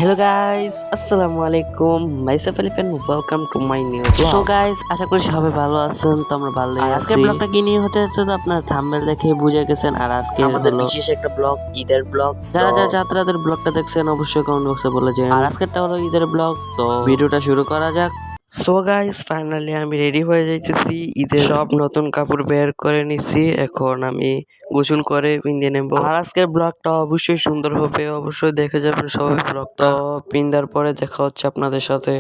Hello guys, আসসালামু আলাইকুম। Myself elephant, welcome to my new blog. So guys, আশা করি সবাই ভালো আছেন। তো আমরা ভালোই আছি। আজকের ব্লগটা কি নিয়ে হতে যাচ্ছে তো আপনারা থাম্বনেল দেখে বুঝে গেছেন। আর আজকে আমাদের বিশেষ একটা ব্লগ, ঈদের ব্লগ। যারা যারা যাত্রাদের ব্লগটা দেখছেন অবশ্যই কমেন্ট বক্সে বলে যান। আর আজকেরটা হলো ঈদের ব্লগ। তো ভিডিওটা শুরু করা যাক। সো গাইস, ফাইনালি আমি রেডি হয়ে যাইতেছি। ঈদের সব নতুন কাপড় বের করে নিছি। এখন আমি গোসল করে পিন্দে নেব। আর আজকের ব্লগটা অবশ্যই সুন্দর হবে, অবশ্যই দেখে যাবেন সবাই ব্লগটা। পিন্দার পরে দেখা হচ্ছে আপনাদের সাথে।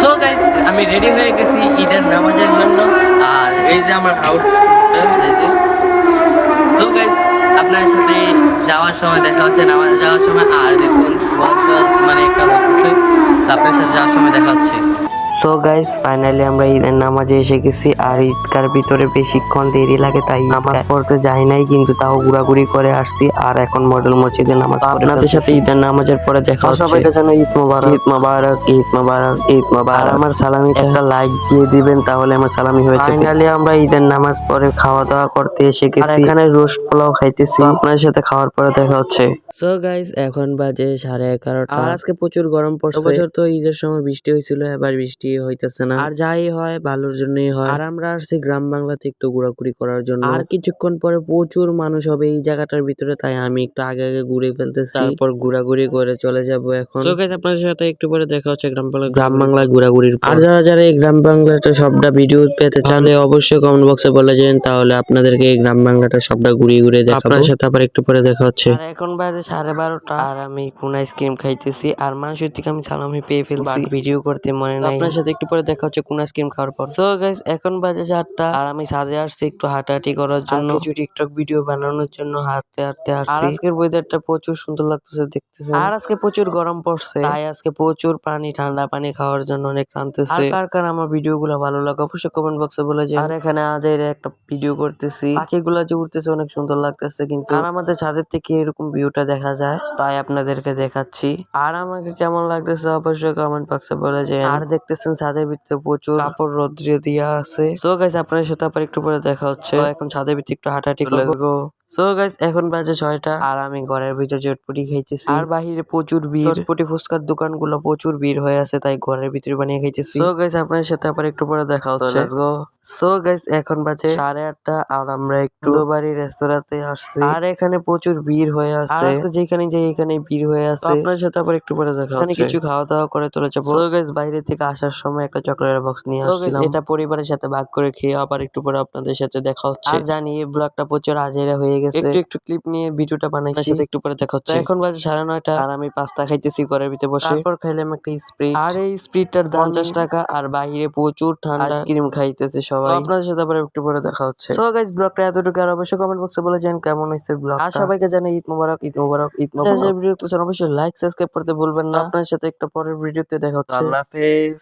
সো গাইস, আমি রেডি হয়ে গেছি ঈদের নামাজের জন্য। আর এই যে আমার আউটফিটটা, এই যে। সো গাইস, আপনার সাথে যাওয়ার সময় দেখা হচ্ছে, নামাজে যাওয়ার সময়। আর দেখুন মানে একটা হচ্ছে, আপনার সাথে যাওয়ার সময় দেখা হচ্ছে। সো গাইস, ফাইনালি আমরা ঈদের নামাজে এসে গেছি। আর ঈদগার ভিতরে বেশিক্ষণ দেরি লাগে, তাই নামাজ পড়তে যাই নাই, কিন্তু তাও ঘোরাঘুরি করে আসছি। আর এখন মডেল মসজিদে নামাজ আপনাদের সাথে ঈদের নামাজের পরে দেখা হচ্ছে। সবাইকে জানাই ঈদ মোবারক, ঈদ মোবারক, ঈদ মোবারক, ঈদ মোবারক। আর আমার সালামি একটা লাইক দিয়ে দিবেন, তাহলে আমার সালামি হয়ে যাবে। ফাইনালি আমরা ঈদের নামাজ পরে খাওয়া দাওয়া করতে এসে গেছি। এখানে রোস্ট পোলাও খাইতেছি। আপনাদের সাথে খাওয়ার পরে দেখা হচ্ছে। সো গাইস, এখন বাজে 11:30। আর আজকে প্রচুর গরম পড়ছে। বছর তো ঈদের সময় বৃষ্টি হয়েছিল, এবার বৃষ্টি হইতেছে না। আর যাই হয় ভালোর জন্যই হয়। আর আমরা আসছি গ্রাম বাংলাতে একটু ঘোরাঘুরি করার জন্য। আর কিছুক্ষণ পরে প্রচুর মানুষ হবে এই জায়গাটার ভিতরে, তাই আমি একটু আগে আগে ঘুরে ফেলতেছি। তারপর ঘোরাঘুরি করে চলে যাব এখন। সো গাইস, আপনাদের সাথে একটু পরে দেখা হচ্ছে গ্রাম বাংলায় ঘোরাঘুরির পর। আর যারা যারা এই গ্রাম বাংলাটা সবটা ভিডিও পেতে চান অবশ্যই কমেন্ট বক্সে বলে যান, তাহলে আপনাদেরকে এই গ্রাম বাংলাটা সবটা ঘুরিয়ে ঘুরিয়ে দেখাবো। আপনাদের সাথে আবার একটু পরে দেখা হচ্ছে। আর এখন বাজে 12:30। আর আমি কোন আইসক্রিম খাইতেছি। আর মানুষের থেকে আমি সালামি পেয়ে ফেলছি, ভিডিও করতে মনে নাই। আপনার সাথে একটু পরে দেখা হচ্ছে কোন আইসক্রিম খাওয়ার পর। সো গাইস, এখন বাজে 4টা। আর আমি ছাদে আসছি একটু হাঁটাহাঁটি করার জন্য, কিছু টিকটক ভিডিও বানানোর জন্য হাঁটতে হাঁটতে আসছি। আর আজকের ওয়েদারটা প্রচুর সুন্দর লাগতেছে দেখতেছেন। আর আজকে প্রচুর গরম পড়ছে, তাই আজকে প্রচুর পানি, ঠান্ডা পানি খাওয়ার জন্য অনেক টানতেছে। আর কার আমার ভিডিও গুলো ভালো লাগে অবশ্যই কমেন্ট বক্সে বলে যান। আর এখানে আজ একটা ভিডিও করতেছি, পাখিগুলা যে উঠতেছে অনেক সুন্দর লাগতেছে। কিন্তু আর আমাদের ছাদের থেকে এরকম ভিউটা দেখা যায়, তাই আপনাদেরকে দেখাচ্ছি। আর আমাকে কেমন লাগতেছে অবশ্যই কমেন্ট বক্সে বলে যান। আর দেখতেছেন ছাদের ভিতরে প্রচুর কাপড় রোদ্রে দিয়া আছে। সো গাইস, আপনাদের সাথে আবার একটু পরে দেখা হচ্ছে। এখন ছাদের ভিতরে একটু হাঁটাহাঁটি করবো। সো গাইস, এখন বাজে 6টা। আর আমি ঘরের ভিতরে চটপটি খাইতেছি। আর বাহিরে প্রচুর ভিড়, চটপটি ফুচকার দোকানগুলো প্রচুর ভিড় হয়ে আছে, তাই ঘরের ভিতরে বানিয়ে খাইতেছি। সো গাইস, আপনাদের সাথে আবার একটু পরে দেখা হচ্ছে। Let's go. সো গাইস, এখন বাজে 8:30। আর আমরা একটু দুবারি রেস্তোরাঁতে আসছি। আর এখানে প্রচুর ভিড় হয়ে আছে। আজকে যেখানে যাই এখানে ভিড় হয়ে আছে। আপনার সাথে আবার একটু পরে দেখা হচ্ছে। এখানে কিছু খাওয়া দাওয়া করে চলে যাবো। সো গাইস, বাইরে থেকে আসার সময় একটা চকলেটের বক্স নিয়ে আসছিলাম। এটা পরিবারের সাথে ভাগ করে খেয়ে আবার একটু পরে আপনাদের সাথে দেখা হচ্ছে। আর জানি এই ব্লগটা প্রচুর আজেরা হয়ে গেছে, একটু একটু ক্লিপ নিয়ে ভিডিওটা বানাইছি। একটু পরে দেখা হচ্ছে। এখন বাজে 9:30। আর আমি পাস্তা খাইতেছি ঘরের ভিতরে বসে। তারপর খাইলাম একটা স্প্রিট। আর এই স্প্রিটটার দাম 50 টাকা। আর বাইরে প্রচুর ঠান্ডা আইসক্রিম খাইতেছে সবাই। আপনাদের সাথে আবার একটু পরে দেখা হচ্ছে। সো গাইস, ব্লগটা এতটুকু। আর অবশ্যই কমেন্ট বক্সে বলে যান কেমন হয়েছে ব্লগ। আর সবাইকে জানাই ঈদ মোবারক, ঈদ মোবারক, ঈদ মোবারক। ভিডিও তো অবশ্যই লাইক সাবস্ক্রাইব করতে ভুলবেন না। আপনার সাথে একটা পরের ভিডিওতে দেখা হচ্ছে। আল্লাহ হাফেজ।